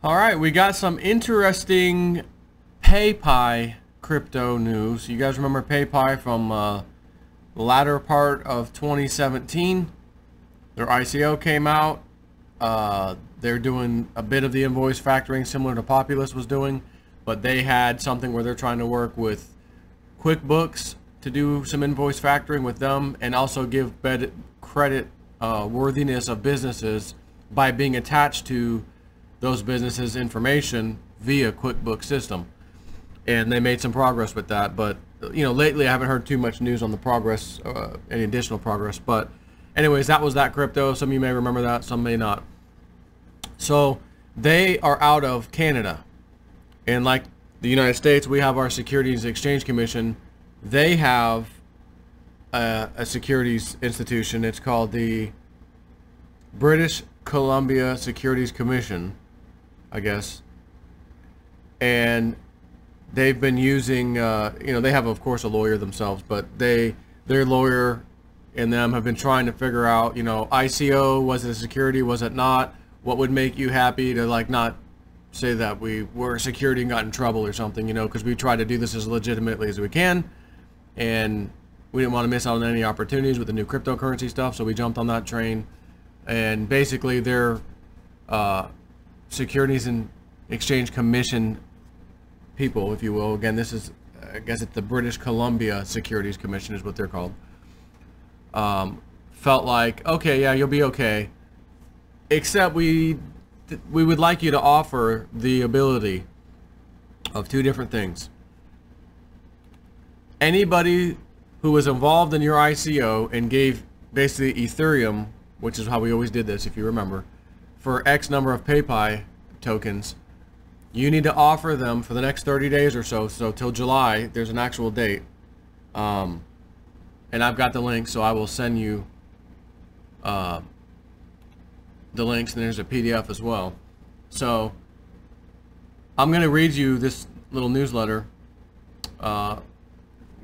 All right, we got some interesting PayPie crypto news. You guys remember PayPie from the latter part of 2017? Their ICO came out. They're doing a bit of the invoice factoring similar to Populous was doing, but they had something where they're trying to work with QuickBooks to do some invoice factoring with them and also give credit worthiness of businesses by being attached to those businesses' information via QuickBooks system. And they made some progress with that, but you know, lately I haven't heard too much news on the progress, any additional progress. But anyways, that was that crypto. Some of you may remember that, some may not. So they are out of Canada, and like the United States, we have our Securities Exchange Commission. They have a securities institution. It's called the British Columbia Securities Commission, I guess. And they've been using, you know, they have of course a lawyer themselves, but their lawyer and them have been trying to figure out, you know, ICO, was it a security, was it not? What would make you happy to like not say that we were a security and got in trouble or something, you know, because we try to do this as legitimately as we can, and we didn't want to miss out on any opportunities with the new cryptocurrency stuff, so we jumped on that train. And basically their Securities and Exchange Commission people, if you will, again, this is, I guess it's the British Columbia Securities Commission is what they're called, felt like, okay, yeah, you'll be okay, except we would like you to offer the ability of two different things. Anybody who was involved in your ICO and gave basically Ethereum, which is how we always did this, if you remember, for X number of PayPie tokens, you need to offer them for the next 30 days or so, so till July, there's an actual date. And I've got the link, so I will send you the links, and there's a PDF as well. So I'm going to read you this little newsletter.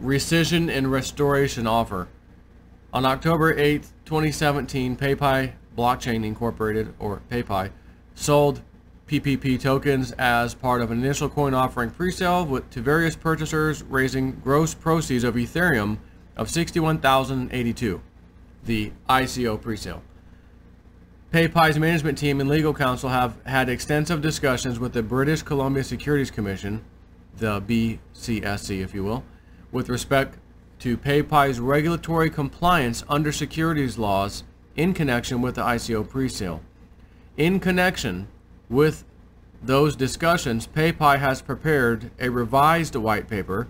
Rescission and restoration offer. On October 8th, 2017, PayPie Blockchain Incorporated, or PayPie, sold PPP tokens as part of an initial coin offering pre-sale to various purchasers, raising gross proceeds of Ethereum of $61,082, the ICO pre-sale. PayPie's management team and legal counsel have had extensive discussions with the British Columbia Securities Commission, the BCSC if you will, with respect to PayPie's regulatory compliance under securities laws in connection with the ICO pre-sale. In connection with those discussions, PayPie has prepared a revised white paper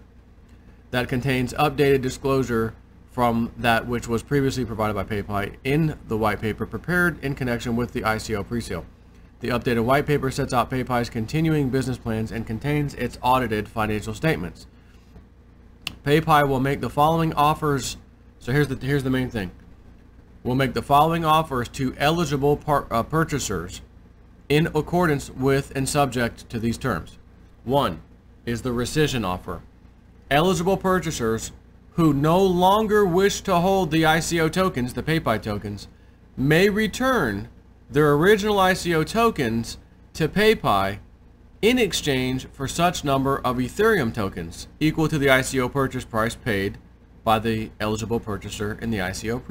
that contains updated disclosure from that which was previously provided by PayPie in the white paper prepared in connection with the ICO pre-sale. The updated white paper sets out PayPie's continuing business plans and contains its audited financial statements. PayPie will make the following offers. So here's the main thing. We'll make the following offers to eligible purchasers in accordance with and subject to these terms. One is the rescission offer. Eligible purchasers who no longer wish to hold the ICO tokens, the PayPie tokens, may return their original ICO tokens to PayPie in exchange for such number of Ethereum tokens equal to the ICO purchase price paid by the eligible purchaser in the ICO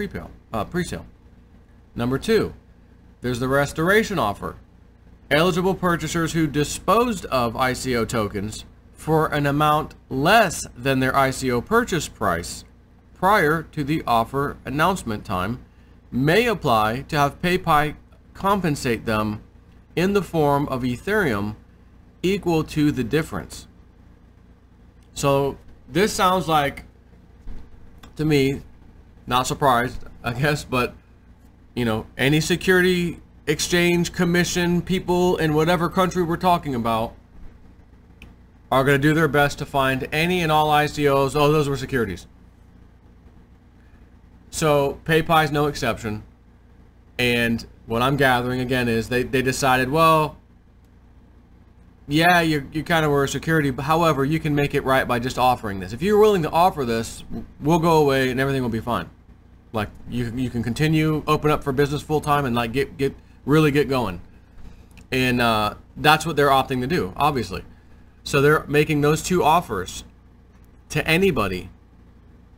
pre-sale. Number two, there's the restoration offer. Eligible purchasers who disposed of ICO tokens for an amount less than their ICO purchase price prior to the offer announcement time may apply to have PayPie compensate them in the form of Ethereum equal to the difference. So this sounds like, to me, not surprised, I guess, but you know, any security exchange commission people in whatever country we're talking about are going to do their best to find any and all ICOs. Oh, those were securities. So PayPie is no exception. And what I'm gathering again is they decided, well, yeah, you kind of were a security, but however, you can make it right by just offering this. If you're willing to offer this, we'll go away and everything will be fine. Like you can continue, open up for business full time, and like really get going. And that's what they're opting to do, obviously. So they're making those two offers to anybody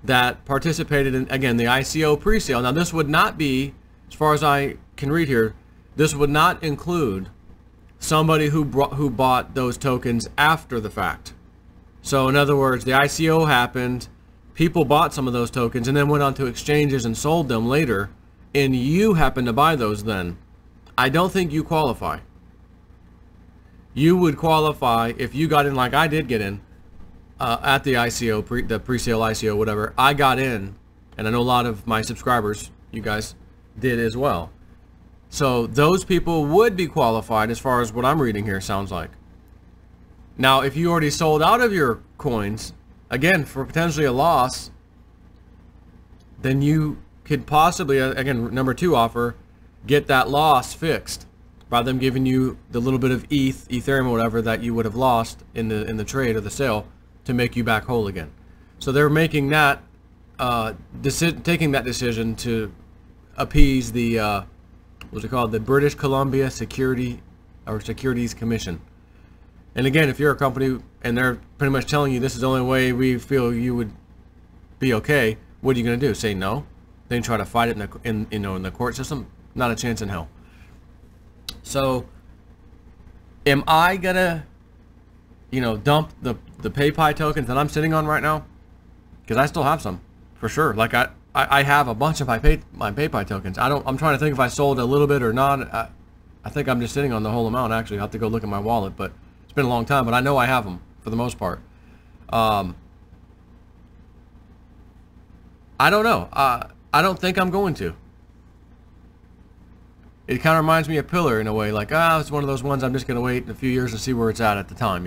that participated in, again, the ICO pre-sale. Now, this would not be, as far as I can read here, this would not include somebody who bought those tokens after the fact. So in other words, the ICO happened, people bought some of those tokens and then went on to exchanges and sold them later, and you happened to buy those then. I don't think you qualify. You would qualify if you got in like I did get in at the ICO, the pre-sale ICO, whatever. I got in, and I know a lot of my subscribers, you guys, did as well. So those people would be qualified as far as what I'm reading here sounds like. Now, if you already sold out of your coins, again, for potentially a loss, then you could possibly, again, number 2 offer, get that loss fixed by them giving you the little bit of Ethereum or whatever that you would have lost in the trade or the sale to make you back whole again. So they're making that, taking that decision to appease the, what's it called, the British Columbia Securities Commission. And again, if you're a company and they're pretty much telling you this is the only way we feel you would be okay, what are you going to do? Say no? Then try to fight it in the court system? Not a chance in hell. So, am I gonna, dump the PayPie tokens that I'm sitting on right now? Because I still have some, for sure. Like I have a bunch of my PayPie tokens. I'm trying to think if I sold a little bit or not. I think I'm just sitting on the whole amount. Actually, I have to go look at my wallet, but it's been a long time. But I know I have them for the most part. I don't know. I don't think I'm going to. It kind of reminds me of Pillar in a way, like, it's one of those ones I'm just going to wait a few years to see where it's at the time,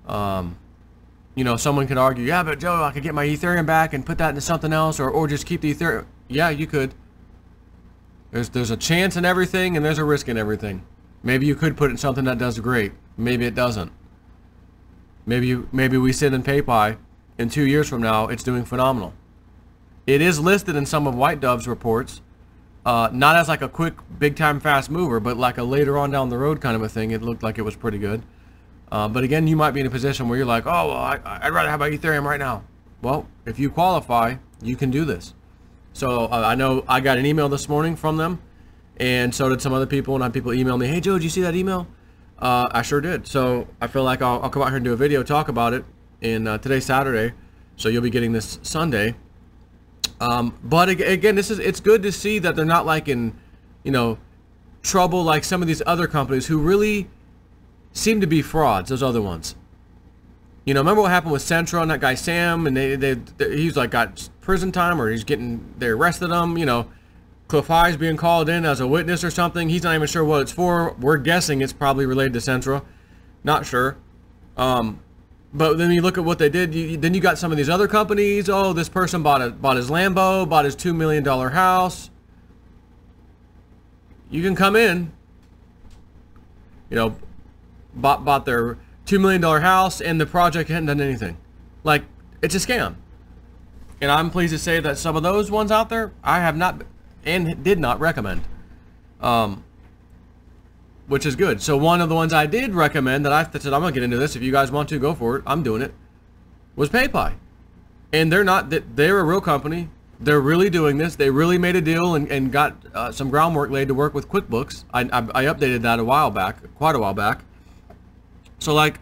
someone could argue, yeah, but Joe, I could get my Ethereum back and put that into something else, or just keep the Ethereum. Yeah, you could. There's a chance in everything, and there's a risk in everything. Maybe you could put it in something that does great. Maybe it doesn't. Maybe we sit in PayPie, and 2 years from now, it's doing phenomenal. It is listed in some of White Dove's reports, not as like a quick, big-time, fast mover, but like a later on down the road kind of a thing. It looked like it was pretty good. But again, you might be in a position where you're like, oh, well, I'd rather have my Ethereum right now. Well, if you qualify, you can do this. So I know I got an email this morning from them, and so did some other people, and I had people email me, hey, Joe, did you see that email? I sure did. So I feel like I'll come out here and do a video, talk about it, and today's Saturday, so you'll be getting this Sunday. But again, it's good to see that they're not like in, trouble like some of these other companies who really seem to be frauds, those other ones. Remember what happened with Centro and that guy Sam, and he's like got prison time, or they arrested him, Cliff High's being called in as a witness or something. He's not even sure what it's for. We're guessing it's probably related to Centro. Not sure. But then you look at what they did. Then you got some of these other companies. Oh, this person bought his Lambo, bought his $2 million house. You can come in, bought their $2 million house, and the project hadn't done anything. Like, it's a scam. And I'm pleased to say that some of those ones out there, I have not and did not recommend. Which is good. So one of the ones I did recommend that I said, I'm going to get into this. If you guys want to, go for it. I'm doing it. Was PayPie. And they're a real company. They're really doing this. They really made a deal and got some groundwork laid to work with QuickBooks. I updated that quite a while back. So like,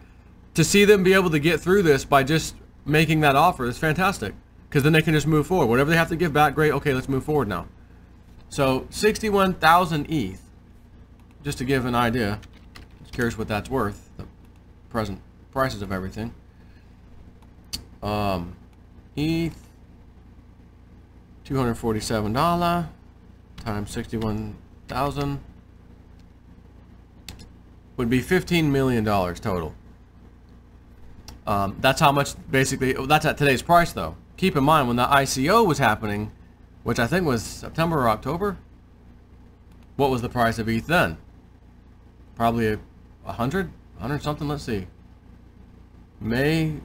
to see them be able to get through this by just making that offer is fantastic. Because then they can just move forward. Whatever they have to give back, great. Okay, let's move forward now. So 61,000 ETH. Just to give an idea, just curious what that's worth, the present prices of everything. ETH, $247 times 61,000 would be $15 million total. That's how much, basically, that's at today's price though. Keep in mind when the ICO was happening, which I think was September or October, what was the price of ETH then? Probably 100 something. Let's see. May,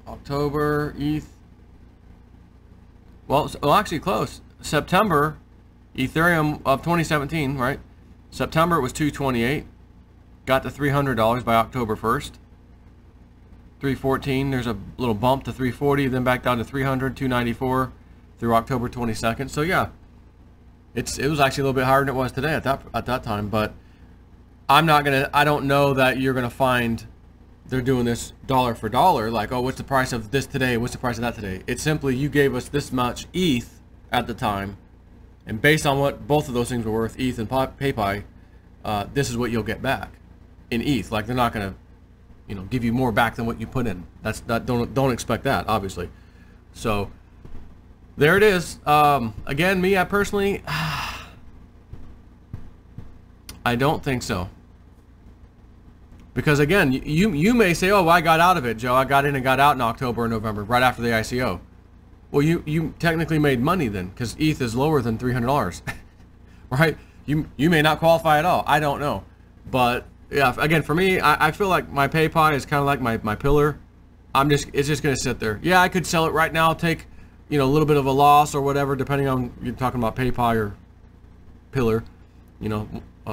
October, ETH. Well, actually close. September, Ethereum of 2017, right? September it was 228. Got to $300 by October 1st. 314. There's a little bump to 340, then back down to 300, 294 through October 22nd. So yeah, it was actually a little bit higher than it was today at that time. But I don't know that you're gonna find they're doing this dollar for dollar, like, oh, what's the price of this today? What's the price of that today? It's simply you gave us this much ETH at the time, and based on what both of those things were worth, ETH and PayPie, this is what you'll get back in ETH. Like, they're not gonna, give you more back than what you put in. Don't expect that, obviously. So there it is. Again, I personally, I don't think so. Because again, you may say, oh, well, I got out of it, Joe. I got in and got out in October and November, right after the ICO. Well, you technically made money then, because ETH is lower than $300, right? You may not qualify at all. I don't know. But yeah, again, for me, I feel like my PayPie is kind of like my pillar. It's just going to sit there. Yeah, I could sell it right now, take, a little bit of a loss or whatever, depending on, you're talking about PayPie or pillar,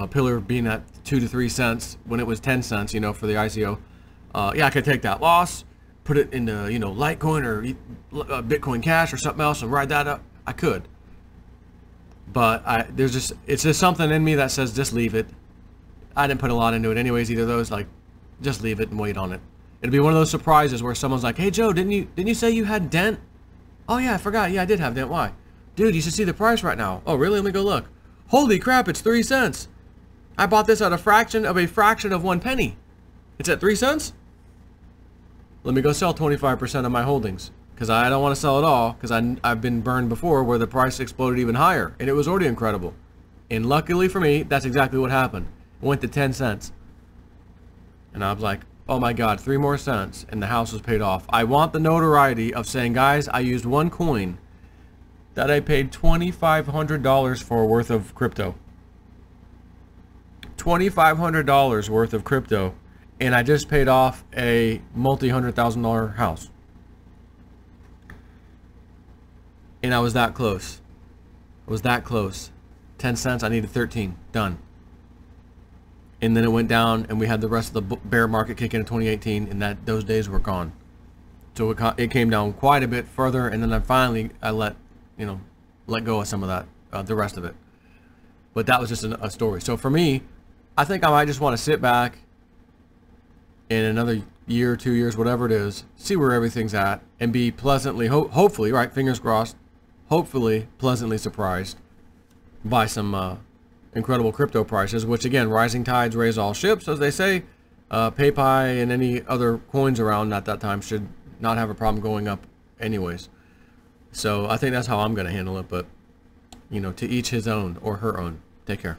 pillar being at 2 to 3 cents when it was 10 cents, for the ICO. Yeah, I could take that loss, put it into, Litecoin or Bitcoin Cash or something else and ride that up. I could. But it's just something in me that says just leave it. I didn't put a lot into it anyways, either of those. Like, just leave it and wait on it. It'll be one of those surprises where someone's like, hey Joe, didn't you say you had Dent? Oh yeah, I forgot. Yeah, I did have Dent. Why? Dude, you should see the price right now. Oh really? Let me go look. Holy crap, it's 3 cents. I bought this at a fraction of 1 penny. It's at 3 cents? Let me go sell 25% of my holdings, because I don't want to sell it all, because I've been burned before where the price exploded even higher, and it was already incredible. And luckily for me, that's exactly what happened. It went to 10 cents. And I was like, oh my God, 3 more cents, and the house was paid off. I want the notoriety of saying, guys, I used one coin that I paid $2,500 for worth of crypto. $2,500 worth of crypto, and I just paid off a multi-$100,000 house. And I was that close. I was that close. 10 cents, I needed 13. Done. And then it went down, and we had the rest of the bear market kick in 2018, and those days were gone. So it came down quite a bit further, and then I let go of some of that, the rest of it. But that was just a story. So for me, I think I might just want to sit back in another year, 2 years, whatever it is, see where everything's at, and be pleasantly, hopefully, right, fingers crossed, hopefully pleasantly surprised by some incredible crypto prices, which again, rising tides raise all ships, as they say. PayPie and any other coins around at that time should not have a problem going up anyways. So I think that's how I'm going to handle it, but to each his own or her own. Take care.